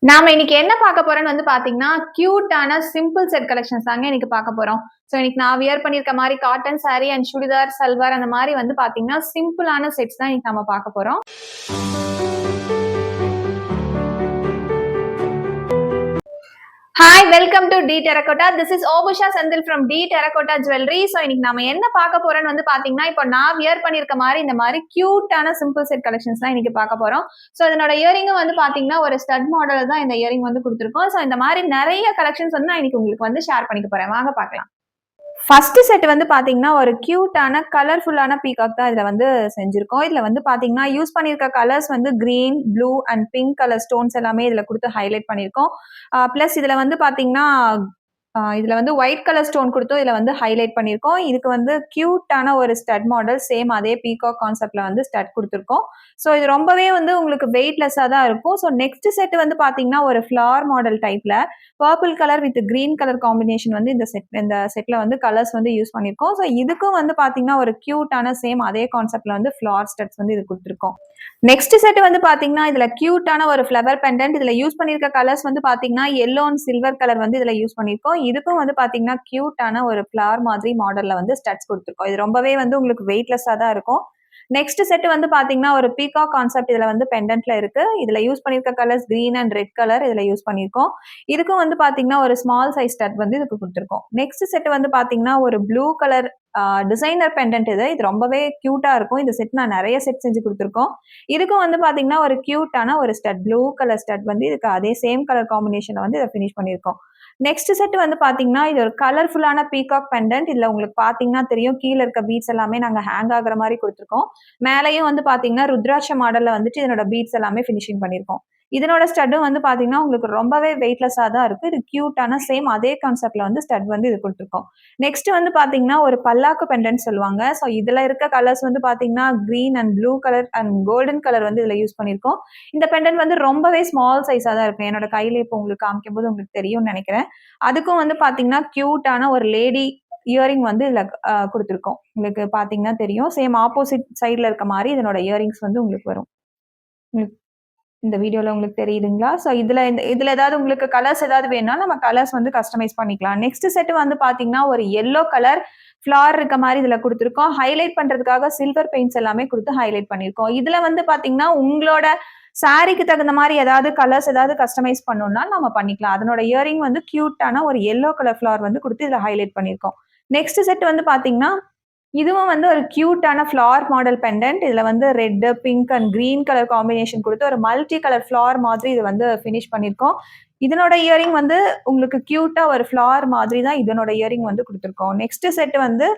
நாம இன்னைக்கு என்ன பார்க்க போறோம்னு வந்து பாத்தீங்கன்னா, கியூட்டான சிம்பிள் செட் கலெக்ஷன்ஸ் தாங்க இன்னைக்கு பார்க்க போறோம். ஸோ இன்னைக்கு நான் வியர் பண்ணியிருக்க மாரி cotton sorry and churidar, salwar அந்த மாரி வந்து பாத்தீங்கன்னா, சிம்பிளான செட்ஸ் தான் இன்னைக்கு நம்ம பார்க்க போறோம். Hi welcome to the terracotta. This is Opusha Senthil from the terracotta jewellery. So இன்னைக்கு நம்ம என்ன பார்க்க போறோம்னு வந்து பாத்தீங்கன்னா, இப்போ நான் வியர் பண்ணியிருக்க மாரி இந்த மாரி கியூட்டான சிம்பிள் செட் கலெக்ஷன்ஸ் தான் இன்னைக்கு பார்க்க போறோம். ஸோ இதனோட இயரிங்கும் வந்து பாத்தீங்கன்னா ஒரு ஸ்டட் மாடல் தான் இந்த இயரிங் வந்து கொடுத்துருக்கோம். ஸோ இந்த மாதிரி நிறைய கலெக்ஷன்ஸ் வந்து நான் இன்னைக்கு உங்களுக்கு வந்து ஷேர் பண்ணிக்க போறேன். வாங்க பார்க்கலாம். ஃபர்ஸ்ட் செட் வந்து பாத்தீங்கன்னா ஒரு கியூட்டான கலர்ஃபுல்லான பீகாக் தான் இதுல வந்து செஞ்சிருக்கோம். இதுல வந்து பாத்தீங்கன்னா யூஸ் பண்ணிருக்க கலர்ஸ் வந்து green, blue and pink colour stones எல்லாமே இதுல கொடுத்து ஹைலைட் பண்ணிருக்கோம். பிளஸ் இதுல வந்து பாத்தீங்கன்னா இதுல வந்து ஒயிட் கலர் ஸ்டோன் கொடுத்தும் இதுல வந்து ஹைலைட் பண்ணிருக்கோம். இதுக்கு வந்து கியூட்டான ஒரு ஸ்டட் மாடல் சேம் அதே பீகாக் கான்செப்ட்ல வந்து ஸ்டட் கொடுத்துருக்கோம். ஸோ இது ரொம்பவே வந்து உங்களுக்கு வெயிட்லெஸ்ஸா தான் இருக்கும். ஸோ நெக்ஸ்ட் செட் வந்து பாத்தீங்கன்னா ஒரு ஃபிளவர் மாடல் டைப்ல purple colour with green colour combination வந்து இந்த செட்ல வந்து கலர்ஸ் வந்து யூஸ் பண்ணிருக்கோம். ஸோ இதுக்கும் வந்து பாத்தீங்கன்னா ஒரு கியூட்டான சேம் அதே கான்செப்ட்ல வந்து ஃபிளவர் ஸ்டட்ஸ் வந்து இது கொடுத்துருக்கோம். நெக்ஸ்ட் செட் வந்து பாத்தீங்கன்னா இதுல கியூட்டான ஒரு ஃபிளவர் பெண்டன்ட். இதுல யூஸ் பண்ணிருக்க கலர்ஸ் வந்து பாத்தீங்கன்னா எல்லோ அண்ட் சில்வர் கலர் வந்து இதுல யூஸ் பண்ணிருக்கோம். இதுக்கும் வந்து பாத்தீங்கன்னா கியூட்டான ஒரு ஃபிளவர் மாதிரி மாடல்ல வந்து ஸ்டட்ஸ் கொடுத்துருக்கோம். இது ரொம்பவே வந்து உங்களுக்கு வெயிட்லெஸ்ஸா தான் இருக்கும். நெக்ஸ்ட் செட் வந்து பாத்தீங்கன்னா ஒரு பீகாக் கான்செப்ட் இதுல வந்து பெண்டன்ட்ல இருக்கு. இதுல யூஸ் பண்ணிருக்க colours green and red colour இதுல யூஸ் பண்ணிருக்கோம். இதுக்கும் வந்து பாத்தீங்கன்னா ஒரு ஸ்மால் சைஸ் ஸ்டட் வந்து இதுக்கு கொடுத்துருக்கோம். நெக்ஸ்ட் செட் வந்து பாத்தீங்கன்னா ஒரு ப்ளூ கலர் டிசைனர் பெண்டன்ட் இது ரொம்பவே கியூட்டா இருக்கும். இந்த செட் நான் நிறைய செட் செஞ்சு கொடுத்துருக்கோம். இதுக்கும் வந்து பாத்தீங்கன்னா ஒரு கியூட்டான ஒரு ஸ்டட் ப்ளூ கலர் ஸ்டட் வந்து இதுக்கு அதே சேம் கலர் காம்பினேஷன்ல வந்து இதை ஃபினிஷ் பண்ணியிருக்கோம். நெக்ஸ்ட் செட் வந்து பாத்தீங்கன்னா இது ஒரு கலர்ஃபுல்லான பீகாக் பெண்டன்ட். இதுல உங்களுக்கு பாத்தீங்கன்னா தெரியும் கீழே இருக்க பீட்ஸ் எல்லாமே நாங்க ஹேங் ஆகுற மாதிரி கொடுத்துருக்கோம். மேலையும் வந்து பாத்தீங்கன்னா ருத்ராட்ச மாடல்ல வந்துட்டு இதனோட பீட்ஸ் எல்லாமே ஃபினிஷிங் பண்ணியிருக்கோம். இதனோட ஸ்டட்டும் வந்து பாத்தீங்கன்னா உங்களுக்கு ரொம்பவே வெயிட்லெஸ்ஸா தான் இருக்கு. இது கியூட்டான சேம் அதே கான்செப்ட்ல வந்து ஸ்டட் வந்து இது கொடுத்துருக்கோம். நெக்ஸ்ட் வந்து பாத்தீங்கன்னா ஒரு பல்லாக்கு பெண்டன்ட் சொல்லுவாங்க. ஸோ இதுல இருக்க கலர்ஸ் வந்து பாத்தீங்கன்னா green and blue colour and golden colour வந்து இதுல யூஸ் பண்ணிருக்கோம். இந்த பெண்டன்ட் வந்து ரொம்பவே ஸ்மால் சைஸா தான் இருக்கும். என்னோட கையில இப்போ உங்களுக்கு காமிக்கும் போது உங்களுக்கு தெரியும்னு நினைக்கிறேன். அதுக்கும் வந்து பாத்தீங்கன்னா கியூட்டான ஒரு லேடி இயரிங் வந்து இதுல கொடுத்துருக்கோம். உங்களுக்கு பாத்தீங்கன்னா தெரியும். சேம் ஆப்போசிட் சைட்ல இருக்க மாதிரி இதனோட இயரிங்ஸ் வந்து உங்களுக்கு வரும். இந்த வீடியோல உங்களுக்கு தெரியுதுங்களா? ஸோ இதுல ஏதாவது உங்களுக்கு கலர்ஸ் ஏதாவது வேணும்னா நம்ம கலர்ஸ் வந்து கஸ்டமைஸ் பண்ணிக்கலாம். நெக்ஸ்ட் செட் வந்து பாத்தீங்கன்னா ஒரு எல்லோ கலர் ஃபிளார் இருக்க மாதிரி இதுல கொடுத்துருக்கோம். ஹைலைட் பண்றதுக்காக சில்வர் பெயிண்ட்ஸ் எல்லாமே கொடுத்து ஹைலைட் பண்ணிருக்கோம். இதுல வந்து பாத்தீங்கன்னா உங்களோட சாரிக்கு தகுந்த மாதிரி ஏதாவது கலர்ஸ் ஏதாவது கஸ்டமைஸ் பண்ணணும்னா நம்ம பண்ணிக்கலாம். அதனோட இயரிங் வந்து கியூட்டான ஒரு எல்லோ கலர் ஃபிளார் வந்து கொடுத்து இதுல ஹைலைட் பண்ணிருக்கோம். நெக்ஸ்ட் செட் வந்து பாத்தீங்கன்னா இதுவும் வந்து ஒரு கியூட்டான ஃபிளார் மாடல் பெண்டன்ட். இதுல வந்து red, pink and green colour combination கொடுத்து ஒரு மல்டி கலர் ஃபிளார் மாதிரி இது வந்து ஃபினிஷ் பண்ணிருக்கோம். இதனோட இயரிங் வந்து உங்களுக்கு கியூட்டா ஒரு ஃபிளார் மாதிரி தான் இதனோட இயரிங் வந்து கொடுத்துருக்கோம். நெக்ஸ்ட் செட் வந்து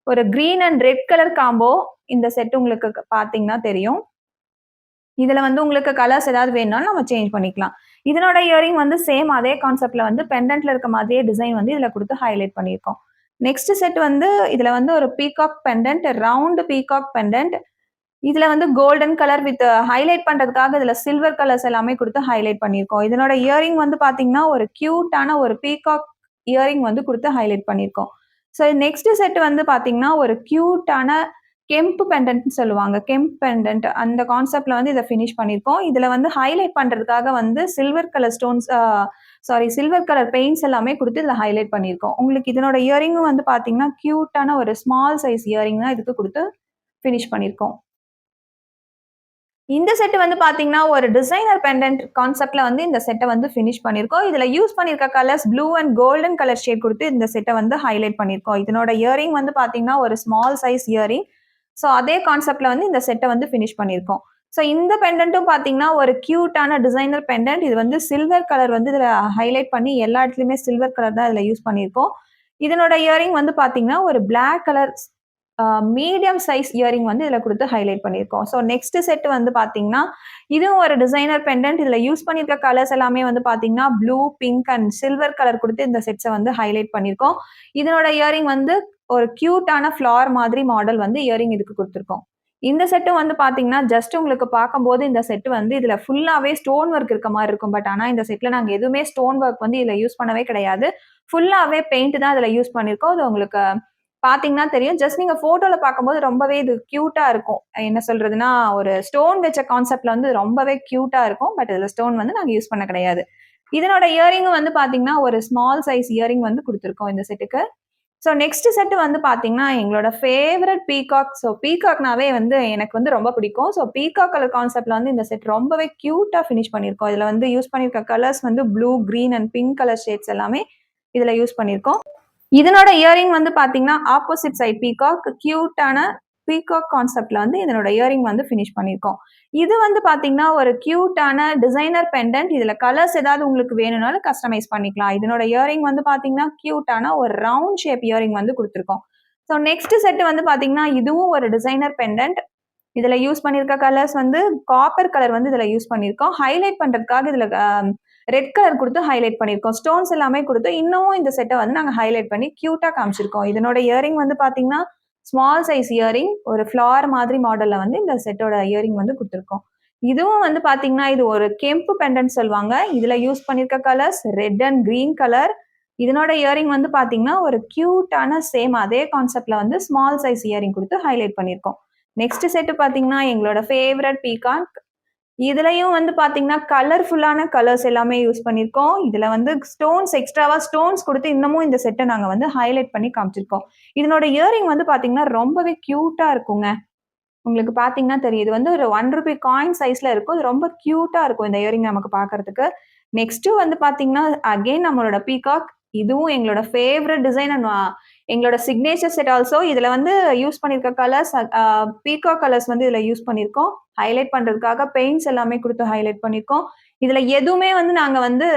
ஒரு green and red colour combo. இந்த செட் உங்களுக்கு பாத்தீங்கன்னா தெரியும். இதுல வந்து உங்களுக்கு கலர்ஸ் ஏதாவது வேணும்னாலும் நம்ம சேஞ்ச் பண்ணிக்கலாம். இதனோட இயரிங் வந்து சேம் அதே கான்செப்ட்ல வந்து பெண்டன்ட்ல இருக்க மாதிரியே டிசைன் வந்து இதுல கொடுத்து ஹைலைட் பண்ணியிருக்கோம். நெக்ஸ்ட் செட் வந்து இதுல வந்து ஒரு peacock pendant, round peacock pendant. இதுல வந்து கோல்டன் கலர் வித் ஹைலைட் பண்றதுக்காக இதுல சில்வர் கலர்ஸ் எல்லாமே கொடுத்து ஹைலைட் பண்ணியிருக்கோம். இதனோட இயரிங் வந்து பாத்தீங்கன்னா ஒரு கியூட்டான ஒரு பீகாக் இயரிங் வந்து கொடுத்து ஹைலைட் பண்ணியிருக்கோம். ஸோ நெக்ஸ்ட் செட் வந்து பாத்தீங்கன்னா ஒரு கியூட்டான கெம்பு பெண்டன்ட் சொல்லுவாங்க. கெம்ப் பெண்டன்ட் அந்த கான்செப்ட்ல வந்து இதை ஃபினிஷ் பண்ணியிருக்கோம். இதுல வந்து ஹைலைட் பண்றதுக்காக வந்து silver colour stones silver colour paints எல்லாமே கொடுத்து இதில் ஹைலைட் பண்ணியிருக்கோம். உங்களுக்கு இதனோட இயரிங்கும் வந்து பார்த்தீங்கன்னா கியூட்டான ஒரு ஸ்மால் சைஸ் இயரிங் தான் இதுக்கு கொடுத்து ஃபினிஷ் பண்ணியிருக்கோம். இந்த செட் வந்து பாத்தீங்கன்னா ஒரு டிசைனர் பெண்டன்ட் கான்செப்ட்ல வந்து இந்த செட்டை வந்து ஃபினிஷ் பண்ணிருக்கோம். இதுல யூஸ் பண்ணிருக்க colours blue and golden colour shade கொடுத்து இந்த செட்டை வந்து ஹைலைட் பண்ணிருக்கோம். இதனோட இயரிங் வந்து பாத்தீங்கன்னா ஒரு ஸ்மால் சைஸ் இயரிங். ஸோ அதே கான்செப்ட்ல வந்து இந்த செட்டை வந்து ஃபினிஷ் பண்ணிருக்கோம். ஸோ இந்த பெண்டன்ட்டும் பாத்தீங்கன்னா ஒரு கியூட்டான டிசைனர் பெண்டன்ட். இது வந்து சில்வர் கலர் வந்து இதுல ஹைலைட் பண்ணி எல்லா இடத்துலயுமே சில்வர் கலர் தான் இதுல யூஸ் பண்ணிருக்கோம். இதனோட இயரிங் வந்து பாத்தீங்கன்னா ஒரு black colour medium size earring வந்து இதுல கொடுத்து ஹைலைட் பண்ணியிருக்கோம். ஸோ நெக்ஸ்ட் செட் வந்து பாத்தீங்கன்னா இதுவும் ஒரு டிசைனர் பெண்டன்ட். இதுல யூஸ் பண்ணிருக்க கலர்ஸ் எல்லாமே வந்து பாத்தீங்கன்னா blue, pink and silver colour கொடுத்து இந்த செட்ஸை வந்து ஹைலைட் பண்ணியிருக்கோம். இதனோட இயரிங் வந்து ஒரு கியூட்டான ஃபிளார் மாதிரி மாடல் வந்து இயரிங் இதுக்கு கொடுத்துருக்கோம். இந்த செட்டும் வந்து பாத்தீங்கன்னா ஜஸ்ட் உங்களுக்கு பார்க்கும்போது இந்த செட் வந்து இதுல ஃபுல்லாவே ஸ்டோன் ஒர்க் இருக்க மாதிரி இருக்கும். பட் ஆனா இந்த செட்ல நாங்க எதுவுமே ஸ்டோன் ஒர்க் வந்து இதுல யூஸ் பண்ணவே கிடையாது. ஃபுல்லாவே பெயிண்ட் தான் இதுல யூஸ் பண்ணிருக்கோம். அது உங்களுக்கு பார்த்தீங்கன்னா தெரியும். ஜஸ்ட் நீங்க ஃபோட்டோல பார்க்கும்போது ரொம்பவே இது கியூட்டா இருக்கும். என்ன சொல்றதுன்னா, ஒரு ஸ்டோன் வச்ச கான்செப்ட்ல வந்து ரொம்பவே கியூட்டா இருக்கும். பட் இதுல ஸ்டோன் வந்து நாங்க யூஸ் பண்ண கிடையாது. இதனோட இயரிங்கும் வந்து பார்த்தீங்கன்னா, ஒரு ஸ்மால் சைஸ் இயரிங் வந்து குடுத்துருக்கோம் இந்த செட்டுக்கு. ஸோ நெக்ஸ்ட் செட் வந்து பார்த்தீங்கன்னா, எங்களோட ஃபேவரட் பீகாக். ஸோ பீகாக்னாவே வந்து எனக்கு வந்து ரொம்ப பிடிக்கும். ஸோ பீகாக் கலர் கான்செப்ட்ல வந்து இந்த செட் ரொம்பவே கியூட்டா ஃபினிஷ் பண்ணியிருக்கோம். இதுல வந்து யூஸ் பண்ணியிருக்க கலர்ஸ் வந்து blue, green and pink colour shades எல்லாமே இதுல யூஸ் பண்ணியிருக்கோம். இதனோட இயரிங் வந்து பாத்தீங்கன்னா ஆப்போசிட் சைட் பீகாக் கியூட்டான பீகாக் கான்செப்ட்ல வந்து இதனோட இயரிங் வந்து ஃபினிஷ் பண்ணியிருக்கோம். இது வந்து பாத்தீங்கன்னா ஒரு கியூட்டான டிசைனர் பெண்டன்ட். இதுல கலர்ஸ் ஏதாவது உங்களுக்கு வேணும்னாலும் கஸ்டமைஸ் பண்ணிக்கலாம். இதனோட இயரிங் வந்து பாத்தீங்கன்னா கியூட்டான ஒரு ரவுண்ட் ஷேப் இயரிங் வந்து கொடுத்துருக்கோம். ஸோ நெக்ஸ்ட் செட் வந்து பாத்தீங்கன்னா இதுவும் ஒரு டிசைனர் பெண்டன்ட். இதுல யூஸ் பண்ணியிருக்க கலர்ஸ் வந்து காப்பர் கலர் வந்து இதுல யூஸ் பண்ணியிருக்கோம். ஹைலைட் பண்றதுக்காக இதுல ரெட் கலர் கொடுத்து ஹைலைட் பண்ணியிருக்கோம். ஸ்டோன்ஸ் எல்லாமே கொடுத்து இன்னமும் இந்த செட்டை வந்து நாங்கள் ஹைலைட் பண்ணி கியூட்டா காமிச்சிருக்கோம். இதனோட இயரிங் வந்து பாத்தீங்கன்னா ஸ்மால் சைஸ் இயரிங் ஒரு ஃபிளார் மாதிரி மாடல்ல வந்து இந்த செட்டோட இயரிங் வந்து கொடுத்துருக்கோம். இதுவும் வந்து பாத்தீங்கன்னா இது ஒரு கெம்பு பெண்டன்ட் சொல்லுவாங்க. இதுல யூஸ் பண்ணிருக்க colours red and green colour. இதனோட இயரிங் வந்து பாத்தீங்கன்னா ஒரு கியூட்டான சேம் அதே கான்செப்ட்ல வந்து ஸ்மால் சைஸ் இயரிங் கொடுத்து ஹைலைட் பண்ணிருக்கோம். நெக்ஸ்ட் செட்டு பாத்தீங்கன்னா எங்களோட ஃபேவரட் பீகாக். இதுலயும் வந்து பாத்தீங்கன்னா கலர்ஃபுல்லான கலர்ஸ் எல்லாமே யூஸ் பண்ணிருக்கோம். இதுல வந்து ஸ்டோன்ஸ் எக்ஸ்ட்ராவா ஸ்டோன்ஸ் கொடுத்து இன்னமும் இந்த செட்டை நாங்க வந்து ஹைலைட் பண்ணி காமிச்சிருக்கோம். இதனோட இயரிங் வந்து பாத்தீங்கன்னா ரொம்பவே கியூட்டா இருக்குங்க. உங்களுக்கு பாத்தீங்கன்னா தெரியும். இது வந்து ஒரு ₹1 காயின் சைஸ்ல இருக்கும். இது ரொம்ப கியூட்டா இருக்கும் இந்த இயரிங் நமக்கு பாக்குறதுக்கு. நெக்ஸ்ட் வந்து பாத்தீங்கன்னா அகைன் நம்மளோட பீகாக். இதுவும் எங்களோட ஃபேவரட் டிசைன் அண்ட் எங்களோட சிக்னேச்சர் செட் ஆல்சோ. இதுல வந்து யூஸ் பண்ணிருக்க கலர்ஸ் பீகாக் கலர்ஸ் வந்து இதுல யூஸ் பண்ணிருக்கோம். ஹைலைட் பண்றதுக்காக பெயிண்ட்ஸ் எல்லாமே கொடுத்து ஹைலைட் பண்ணிருக்கோம். இதுல எதுவுமே வந்து நாங்க வந்து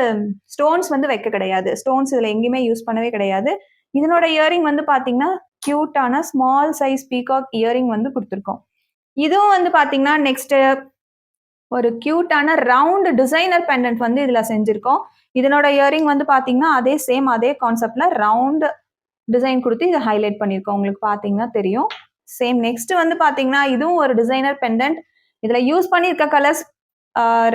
ஸ்டோன்ஸ் வந்து வைக்க கிடையாது. ஸ்டோன்ஸ் இதுல எங்கேயுமே யூஸ் பண்ணவே கிடையாது. இதனோட இயரிங் வந்து பாத்தீங்கன்னா கியூட்டான ஸ்மால் சைஸ் பீகாக் இயரிங் வந்து கொடுத்துருக்கோம். இதுவும் வந்து பாத்தீங்கன்னா நெக்ஸ்ட் ஒரு கியூட்டான ரவுண்ட் டிசைனர் பெண்டன்ட் வந்து இதுல செஞ்சிருக்கோம். இதனோட இயரிங் வந்து பாத்தீங்கன்னா அதே சேம் அதே கான்செப்ட்ல ரவுண்ட் டிசைன் கொடுத்து இதை ஹைலைட் பண்ணிருக்கோம். உங்களுக்கு பாத்தீங்கன்னா தெரியும். சேம் நெக்ஸ்ட் வந்து பாத்தீங்கன்னா இதுவும் ஒரு டிசைனர் பெண்டன்ட். இதுல யூஸ் பண்ணிருக்க colours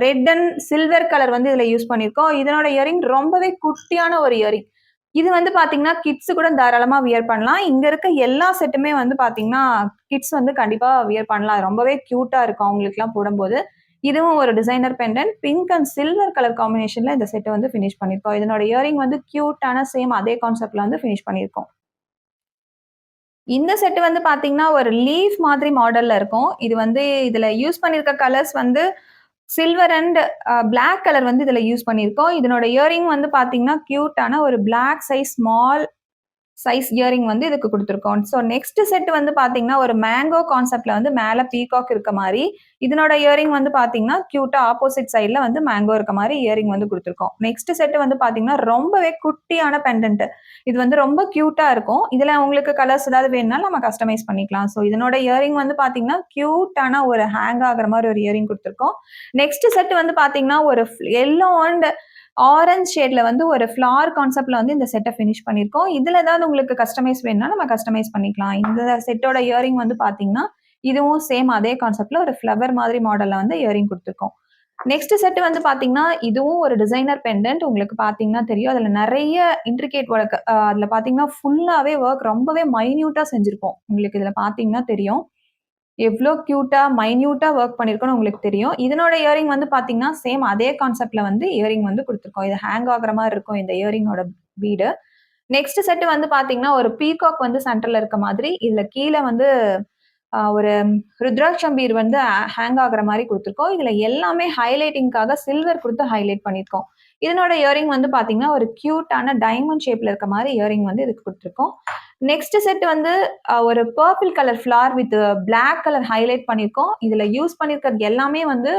red and silver colour வந்து இதுல யூஸ் பண்ணிருக்கோம். இதனோட இயரிங் ரொம்பவே குட்டியான ஒரு இயரிங். இது வந்து பாத்தீங்கன்னா கிட்ஸ் கூட தாராளமா வியர் பண்ணலாம். இங்க இருக்க எல்லா செட்டுமே வந்து பாத்தீங்கன்னா கிட்ஸ் வந்து கண்டிப்பா வியர் பண்ணலாம். ரொம்பவே கியூட்டா இருக்கும் அவங்களுக்கு எல்லாம் போடும்போது. இதுவும் ஒரு designer pendant. Pink and silver colour காம்பினேஷன்ல இந்த செட்டை வந்து ஃபினிஷ் பண்ணிருக்கோம். இதனோட இயரிங் வந்து கியூட்டான சேம் அதே கான்செப்ட்ல வந்து ஃபினிஷ் பண்ணிருக்கோம். இந்த செட் வந்து பாத்தீங்கன்னா ஒரு லீஃப் மாதிரி மாடல்ல இருக்கும். இது வந்து இதுல யூஸ் பண்ணிருக்க கலர்ஸ் வந்து சில்வர் அண்ட் பிளாக் கலர் வந்து இதுல யூஸ் பண்ணிருக்கோம். இதனோட இயரிங் வந்து பாத்தீங்கன்னா கியூட்டான ஒரு black size small size earring வந்து இதுக்கு கொடுத்துருக்கோம். ஸோ நெக்ஸ்ட் செட் வந்து பாத்தீங்கன்னா ஒரு மேங்கோ கான்செப்ட்ல வந்து மேல பீகாக் இருக்க மாதிரி இதனோட இயரிங் வந்து பாத்தீங்கன்னா கியூட்டா ஆப்போசிட் சைட்ல வந்து மேங்கோ இருக்க மாதிரி இயரிங் வந்து கொடுத்துருக்கோம். நெக்ஸ்ட் செட் வந்து பாத்தீங்கன்னா ரொம்பவே குட்டியான பெண்டன்ட். இது வந்து ரொம்ப கியூட்டா இருக்கும். இதுல உங்களுக்கு கலர்ஸ் ஏதாவது வேணும்னா நம்ம கஸ்டமைஸ் பண்ணிக்கலாம். ஸோ இதனோட இயரிங் வந்து பாத்தீங்கன்னா கியூட்டான ஒரு ஹேங் ஆகுற மாதிரி ஒரு இயரிங் கொடுத்துருக்கோம். நெக்ஸ்ட் செட் வந்து பாத்தீங்கன்னா ஒரு எல்லோ அண்ட் ஆரஞ்ச் ஷேட்ல வந்து ஒரு ஃபிளார் கான்செப்ட்ல வந்து இந்த செட்டை ஃபினிஷ் பண்ணிருக்கோம். இதுல ஏதாவது உங்களுக்கு கஸ்டமைஸ் வேணும்னா நம்ம கஸ்டமைஸ் பண்ணிக்கலாம். இந்த செட்டோட இயரிங் வந்து பாத்தீங்கன்னா இதுவும் சேம் அதே கான்செப்ட்ல ஒரு ஃபிளவர் மாதிரி மாடல்ல வந்து இயரிங் கொடுத்துருக்கோம். நெக்ஸ்ட் செட் வந்து பாத்தீங்கன்னா இதுவும் ஒரு டிசைனர் பெண்டன்ட். உங்களுக்கு பாத்தீங்கன்னா தெரியும். அதுல நிறைய இன்ட்ரிகேட் ஒர்க். அதுல பாத்தீங்கன்னா ஃபுல்லாவே ஒர்க் ரொம்பவே மைன்யூட்டா செஞ்சிருப்போம். உங்களுக்கு இதுல பாத்தீங்கன்னா தெரியும். எவ்வளோ கியூட்டா மைன்யூட்டா ஒர்க் பண்ணிருக்கோம்னு உங்களுக்கு தெரியும். இதனோட இயரிங் வந்து பாத்தீங்கன்னா சேம் அதே கான்செப்ட்ல வந்து இயரிங் வந்து கொடுத்துருக்கோம். இது ஹேங் ஆகுற மாதிரி இருக்கும் இந்த இயரிங்கோட பீடு. நெக்ஸ்ட் செட் வந்து பாத்தீங்கன்னா ஒரு பீகாக் வந்து சென்டர்ல இருக்க மாதிரி இதுல கீழே வந்து ஒரு ருத்ராட்சம் பீர் வந்து ஹேங் ஆகுற மாதிரி கொடுத்துருக்கோம். இதுல எல்லாமே ஹைலைட்டிங்காக சில்வர் கொடுத்து ஹைலைட் பண்ணிருக்கோம். இதனோட இயரிங் வந்து பாத்தீங்கன்னா ஒரு கியூட்டான டைமண்ட் ஷேப்ல இருக்க மாதிரி இயரிங் வந்து இதுக்கு கொடுத்துருக்கோம். நெக்ஸ்ட் செட் வந்து ஒரு purple colour flower with black colour highlight பண்ணிருக்கோம். இதுல யூஸ் பண்ணிருக்கிறது எல்லாமே வந்து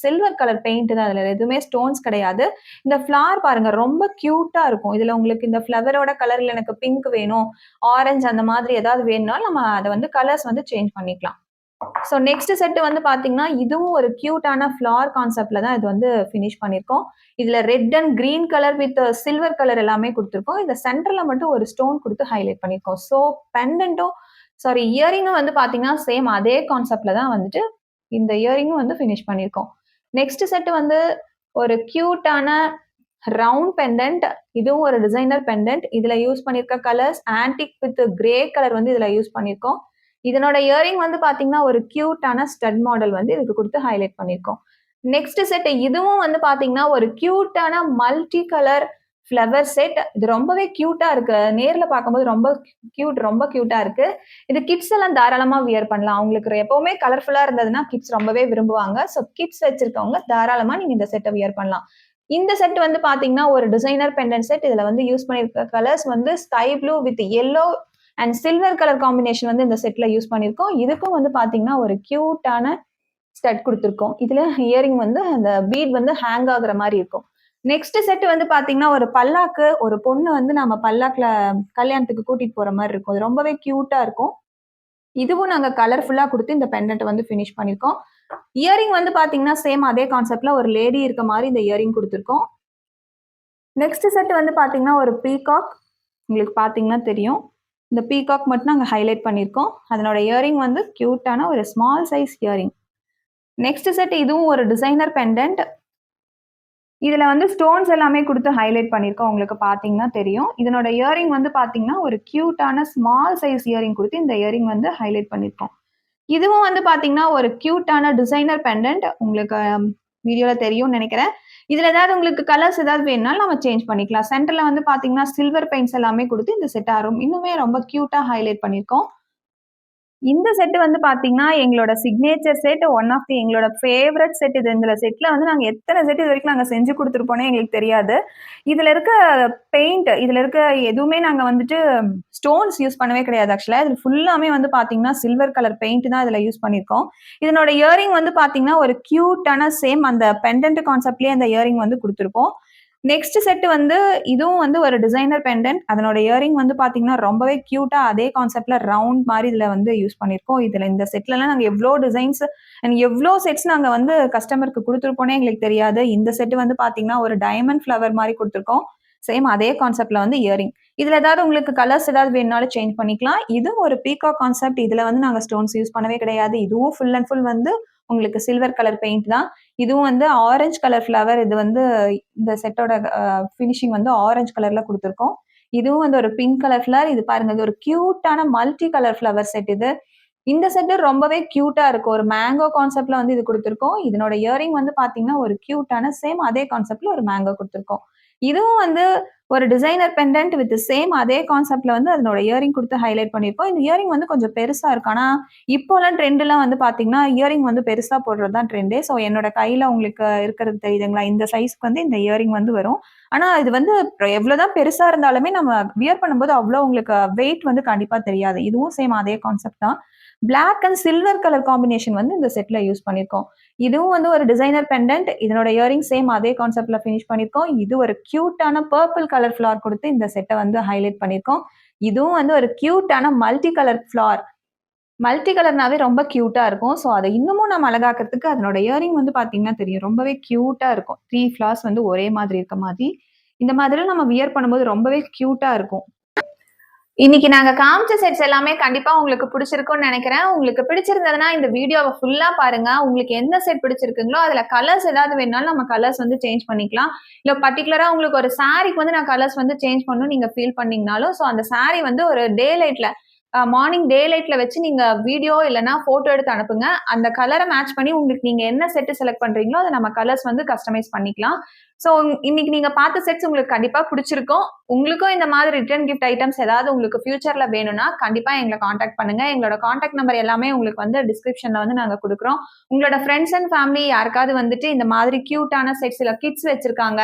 சில்வர் கலர் பெயிண்ட் தான். அதுல எதுவுமே ஸ்டோன்ஸ் கிடையாது. இந்த ஃபிளார் பாருங்க ரொம்ப கியூட்டா இருக்கும். இதுல உங்களுக்கு இந்த ஃபிளவரோட கலர்ல எனக்கு பிங்க் வேணும், ஆரஞ்சு அந்த மாதிரி ஏதாவது வேணும்னா நம்ம அதை வந்து கலர்ஸ் வந்து சேஞ்ச் பண்ணிக்கலாம். ஸோ நெக்ஸ்ட் செட் வந்து பாத்தீங்கன்னா இதுவும் ஒரு கியூட்டான ஃபிளார் கான்செப்ட்ல தான் இது வந்து ஃபினிஷ் பண்ணிருக்கோம். இதுல red and green colour with silver colour எல்லாமே கொடுத்துருக்கோம். இந்த சென்டர்ல மட்டும் ஒரு ஸ்டோன் கொடுத்து ஹைலைட் பண்ணிருக்கோம். ஸோ பெண்டன்ட்டும் இயரிங்கும் வந்து பாத்தீங்கன்னா சேம் அதே கான்செப்ட்ல தான் வந்துட்டு இந்த இயரிங்கும் வந்து ஃபினிஷ் பண்ணிருக்கோம். நெக்ஸ்ட் செட் வந்து ஒரு கியூட்டான ரவுண்ட் பெண்டன்ட். இதுவும் ஒரு டிசைனர் பெண்டன்ட். இதுல யூஸ் பண்ணிருக்க colours antique with grey colour வந்து இதுல யூஸ் பண்ணிருக்கோம். இதனோட இயரிங் வந்து பாத்தீங்கன்னா ஒரு கியூட்டான ஸ்டட் மாடல் வந்து இதுக்கு கொடுத்து ஹைலைட் பண்ணிருக்கோம். நெக்ஸ்ட் செட் இதுவும் வந்து பாத்தீங்கன்னா ஒரு கியூட்டான மல்டி கலர் ஃப்ளவர் செட். இது ரொம்பவே கியூட்டா இருக்கு. நேர்ல பார்க்கும்போது ரொம்ப கியூட்டா இருக்கு. இது கிட்ஸ் எல்லாம் தாராளமா வியர் பண்ணலாம். அவங்களுக்கு எப்பவுமே கலர்ஃபுல்லா இருந்ததுன்னா கிட்ஸ் ரொம்பவே விரும்புவாங்க. ஸோ கிட்ஸ் வச்சிருக்கவங்க தாராளமா நீங்க இந்த செட்டை வியர் பண்ணலாம். இந்த செட் வந்து பாத்தீங்கன்னா ஒரு டிசைனர் பெண்டன்ட் செட். இதுல வந்து யூஸ் பண்ணிருக்க கலர்ஸ் வந்து sky blue with yellow and silver colour combination வந்து இந்த செட்ல யூஸ் பண்ணிருக்கோம். இதுக்கும் வந்து பாத்தீங்கன்னா ஒரு கியூட்டான ஸ்டட் கொடுத்துருக்கோம். இதுல இயரிங் வந்து அந்த பீட் வந்து ஹேங் ஆகுற மாதிரி இருக்கும். நெக்ஸ்ட் செட் வந்து பாத்தீங்கன்னா ஒரு பல்லாக்கு, ஒரு பொண்ணு வந்து நம்ம பல்லாக்குல கல்யாணத்துக்கு கூட்டிட்டு போற மாதிரி இருக்கும். அது ரொம்பவே கியூட்டா இருக்கும். இதுவும் நாங்க கலர்ஃபுல்லா கொடுத்து இந்த பெண்டன்ட் வந்து ஃபினிஷ் பண்ணிருக்கோம். இயரிங் வந்து பாத்தீங்கன்னா சேம் அதே கான்செப்ட்ல ஒரு லேடி இருக்க மாதிரி இந்த இயரிங் கொடுத்துருக்கோம். நெக்ஸ்ட் செட் வந்து பாத்தீங்கன்னா ஒரு பீகாக். உங்களுக்கு பாத்தீங்கன்னா தெரியும். இந்த பீகாக் மட்டும் நாங்க ஹைலைட் பண்ணிருக்கோம். அதனோட இயரிங் வந்து கியூட்டான ஒரு small size earring. Next set இதுவும் ஒரு டிசைனர் பெண்டன்ட். இதுல வந்து ஸ்டோன்ஸ் எல்லாமே கொடுத்து ஹைலைட் பண்ணிருக்கோம். உங்களுக்கு பாத்தீங்கன்னா தெரியும். இதனோட இயரிங் வந்து பாத்தீங்கன்னா ஒரு கியூட்டான ஸ்மால் சைஸ் இயரிங் கொடுத்து இந்த இயரிங் வந்து ஹைலைட் பண்ணிருக்கோம். இதுவும் வந்து பாத்தீங்கன்னா ஒரு கியூட்டான டிசைனர் பெண்டன்ட். உங்களுக்கு வீடியோல தெரியும்னு நினைக்கிறேன். இதுல ஏதாவது உங்களுக்கு கலர்ஸ் ஏதாவது வேணும்னாலும் நம்ம சேஞ்ச் பண்ணிக்கலாம். சென்டர்ல வந்து பாத்தீங்கன்னா சில்வர் பெயிண்ட்ஸ் எல்லாமே கொடுத்து இந்த செட் இன்னுமே ரொம்ப கியூட்டா ஹைலைட் பண்ணிருக்கோம். இந்த செட் வந்து பாத்தீங்கன்னா எங்களோட signature set. One of the எங்களோட ஃபேவரட் செட் இது. இந்த செட்ல வந்து நாங்க எத்தனை செட் இது வரைக்கும் நாங்க செஞ்சு கொடுத்துருப்போனே எங்களுக்கு தெரியாது. இதுல இருக்க பெயிண்ட், இதுல இருக்க எதுவுமே நாங்க வந்துட்டு ஸ்டோன்ஸ் யூஸ் பண்ணவே கிடையாது. ஆக்சுவலா இது ஃபுல்லாமே வந்து பாத்தீங்கன்னா சில்வர் கலர் பெயிண்ட் தான் இதுல யூஸ் பண்ணிருக்கோம். இதனோட இயரிங் வந்து பாத்தீங்கன்னா ஒரு கியூட்டான சேம் அந்த பெண்டன்ட் கான்செப்ட்லயே அந்த இயரிங் வந்து கொடுத்துருப்போம். நெக்ஸ்ட் செட் வந்து இதுவும் வந்து ஒரு டிசைனர் பெண்டன்ட். அதனோட இயரிங் வந்து பாத்தீங்கன்னா ரொம்பவே கியூட்டா அதே கான்செப்ட்ல ரவுண்ட் மாதிரி இதுல வந்து யூஸ் பண்ணிருக்கோம். இதுல இந்த செட்ல எல்லாம் நாங்க எவ்வளோ டிசைன்ஸ் அண்ட் எவ்வளோ செட்ஸ் நாங்க வந்து கஸ்டமருக்கு கொடுத்துருப்போனே எங்களுக்கு தெரியாது. இந்த செட் வந்து பாத்தீங்கன்னா ஒரு டைமண்ட் ஃபிளவர் மாதிரி கொடுத்துருக்கோம். சேம் அதே கான்செப்ட்ல வந்து இயரிங். இதுல ஏதாவது உங்களுக்கு கலர்ஸ் ஏதாவது வேணும்னாலும் சேஞ்ச் பண்ணிக்கலாம். இது ஒரு பீகாக் கான்செப்ட். இதுல வந்து நாங்க ஸ்டோன்ஸ் யூஸ் பண்ணவே கிடையாது. இதுவும் ஃபுல் அண்ட் ஃபுல் வந்து உங்களுக்கு சில்வர் கலர் பெயிண்ட் தான். இதுவும் வந்து ஆரஞ்சு கலர் ஃபிளவர். இது வந்து இந்த செட்டோட ஃபினிஷிங் வந்து ஆரஞ்சு கலர்ல கொடுத்துருக்கோம். இதுவும் வந்து ஒரு பிங்க் கலர் ஃபிளவர். இது பாருங்க, இது ஒரு கியூட்டான மல்டி கலர் ஃபிளவர் செட் இது. இந்த செட் ரொம்பவே கியூட்டா இருக்கும். ஒரு மேங்கோ கான்செப்ட்ல வந்து இது கொடுத்துருக்கோம். இதனோட இயரிங் வந்து பாத்தீங்கன்னா ஒரு கியூட்டான சேம் அதே கான்செப்ட்ல ஒரு மேங்கோ கொடுத்துருக்கோம். இதுவும் வந்து ஒரு டிசைனர் பெண்டன்ட் வித் சேம் அதே கான்செப்ட்ல வந்து அதனோட இயரிங் கொடுத்து ஹைலைட் பண்ணிருக்கோம். இந்த இயரிங் வந்து கொஞ்சம் பெருசா இருக்கு. ஆனா இப்போலாம் ட்ரெண்ட்லாம் வந்து பாத்தீங்கன்னா இயரிங் வந்து பெருசா போடுறது தான் ட்ரெண்டே. ஸோ என்னோட கையில உங்களுக்கு இருக்கிறது தெரியுதுங்களா? இந்த சைஸ்க்கு வந்து இந்த இயரிங் வந்து வரும். ஆனா இது வந்து எவ்வளவுதான் பெருசா இருந்தாலுமே நம்ம வியர் பண்ணும்போது அவ்வளோ உங்களுக்கு வெயிட் வந்து கண்டிப்பா தெரியாது. இதுவும் சேம் அதே கான்செப்ட் தான். Black and silver colour combination வந்து இந்த செட்ல யூஸ் பண்ணிருக்கோம். இதுவும் வந்து ஒரு டிசைனர் பெண்டன்ட். இதனோட இயரிங் சேம் அதே கான்செப்ட்ல ஃபினிஷ் பண்ணிருக்கோம். இது ஒரு கியூட்டான பர்பிள் கலர் ஃபிளவர் கொடுத்து இந்த செட்டை வந்து ஹைலைட் பண்ணிருக்கோம். இதுவும் வந்து ஒரு கியூட்டான மல்டி கலர் ஃபிளவர். மல்டி கலர்னாவே ரொம்ப கியூட்டா இருக்கும். ஸோ அதை இன்னமும் நம்ம அழகாக்கிறதுக்கு அதனோட இயரிங் வந்து பாத்தீங்கன்னா தெரியும். ரொம்பவே கியூட்டா இருக்கும். 3 ஃபிளவர்ஸ் வந்து ஒரே மாதிரி இருக்க மாதிரி. இந்த மாதிரி நம்ம வியர் பண்ணும்போது ரொம்பவே கியூட்டா இருக்கும். இன்னைக்கு நாங்க காமிச்ச செட்ஸ் எல்லாமே கண்டிப்பா உங்களுக்கு பிடிச்சிருக்கும்னு நினைக்கிறேன். உங்களுக்கு பிடிச்சிருந்ததுன்னா இந்த வீடியோவை ஃபுல்லா பாருங்க. உங்களுக்கு எந்த செட் பிடிச்சிருக்குங்களோ அதுல கலர்ஸ் ஏதாவது வேணும்னாலும் நம்ம கலர்ஸ் வந்து சேஞ்ச் பண்ணிக்கலாம். இல்ல பர்டிகுலரா உங்களுக்கு ஒரு சாரிக்கு வந்து நான் கலர்ஸ் வந்து சேஞ்ச் பண்ணணும் நீங்க ஃபீல் பண்ணீங்கனாலும், ஸோ அந்த சாரி வந்து ஒரு டே லைட்ல மார்னிங் டே லைட்ல வச்சு நீங்க வீடியோ இல்லைன்னா போட்டோ எடுத்து அனுப்புங்க. அந்த கலரை மேட்ச் பண்ணி உங்களுக்கு நீங்க என்ன செட் செலக்ட் பண்றீங்களோ அதை நம்ம கலர்ஸ் வந்து கஸ்டமைஸ் பண்ணிக்கலாம். ஸோ இன்னைக்கு நீங்க பார்த்த செட்ஸ் உங்களுக்கு கண்டிப்பா பிடிச்சிருக்கும். உங்களுக்கும் இந்த மாதிரி ரிட்டர்ன் கிஃப்ட் ஐட்டம்ஸ் ஏதாவது உங்களுக்கு ஃபியூச்சர்ல வேணும்னா கண்டிப்பா எங்களை காண்டாக்ட் பண்ணுங்க. எங்களோட காண்டாக்ட் நம்பர் எல்லாமே உங்களுக்கு வந்து டிஸ்கிரிப்ஷன்ல வந்து நாங்க கொடுக்குறோம். உங்களோட ஃப்ரெண்ட்ஸ் அண்ட் ஃபேமிலி யாருக்காவது வந்துட்டு இந்த மாதிரி கியூட்டான செட்ஸ் இல்ல கிட்ஸ் வச்சிருக்காங்க,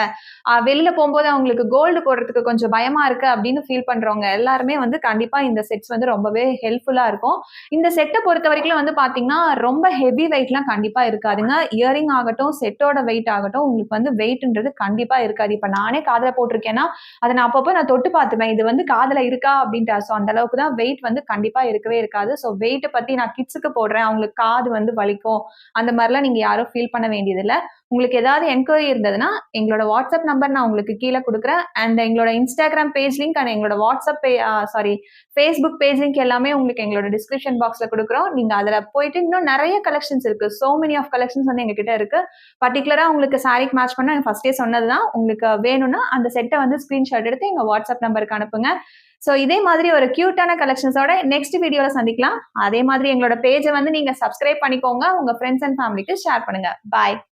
வெளியில போகும்போது அவங்களுக்கு கோல்டு போடுறதுக்கு கொஞ்சம் பயமா இருக்கு அப்படின்னு ஃபீல் பண்றவங்க எல்லாருமே வந்து கண்டிப்பா இந்த செட்ஸ் வந்து ரொம்பவே ஹெல்ப்ஃபுல்லா இருக்கும். இந்த செட்டை பொறுத்த வரைக்கும் வந்து பாத்தீங்கன்னா ரொம்ப ஹெவி வெயிட்லாம் கண்டிப்பா இருக்காதுங்க. இயரிங் ஆகட்டும், செட்டோட வெயிட் ஆகட்டும், உங்களுக்கு வந்து வெயிட்ன்றது கண்டிப்பா இருக்காது. இப்ப நானே காதுல போட்டிருக்கேன்னா அதை நான் அப்பப்போ நான் தொட்டு பார்த்துப்பேன். இது வந்து காதுல இருக்கா அப்படின்ட்டு. ஸோ அந்த அளவுக்கு தான் வெயிட் வந்து கண்டிப்பா இருக்கவே இருக்காது. ஸோ வெயிட்டை பத்தி நான் கிட்ஸுக்கு போடுறேன், அவங்களுக்கு காது வந்து வலிக்கும், அந்த மாதிரிலாம் நீங்க யாரும் ஃபீல் பண்ண வேண்டியதில்லை. உங்களுக்கு ஏதாவது என்கொயரி இருந்ததுன்னா எங்களோட வாட்ஸ்அப் நம்பர் நான் உங்களுக்கு கீழே கொடுக்குறேன். அண்ட் எங்களோட இன்ஸ்டாகிராம் பேஜ் லிங்க் அண்ட் எங்களோட ஃபேஸ்புக் பேஜ் லிங்க் எல்லாமே உங்களுக்கு எங்களோட டிஸ்கிரிப்ஷன் பாக்ஸ்ல கொடுக்குறோம். நீங்க அதுல போயிட்டு இன்னும் நிறைய கலெக்ஷன்ஸ் இருக்கு. சோ மெனி ஆஃப் கலெக்ஷன்ஸ் வந்து எங்ககிட்ட இருக்கு. பர்டிகுலரா உங்களுக்கு சாரிக்கு மேட்ச் பண்ண ஃபர்ஸ்டே சொன்னதுதான். உங்களுக்கு வேணும்னா அந்த செட்டை வந்து ஸ்கிரீன்ஷாட் எடுத்து எங்க வாட்ஸ்அப் நம்பருக்கு அனுப்புங்க. ஸோ இதே மாதிரி ஒரு கியூட்டான கலெக்ஷன்ஸோட நெக்ஸ்ட் வீடியோல சந்திக்கலாம். அதே மாதிரி எங்களோட பேஜை வந்து நீங்க சப்ஸ்கிரைப் பண்ணிக்கோங்க. உங்க ஃப்ரெண்ட்ஸ் அண்ட் ஃபேமிலிக்கு ஷேர் பண்ணுங்க. பாய்.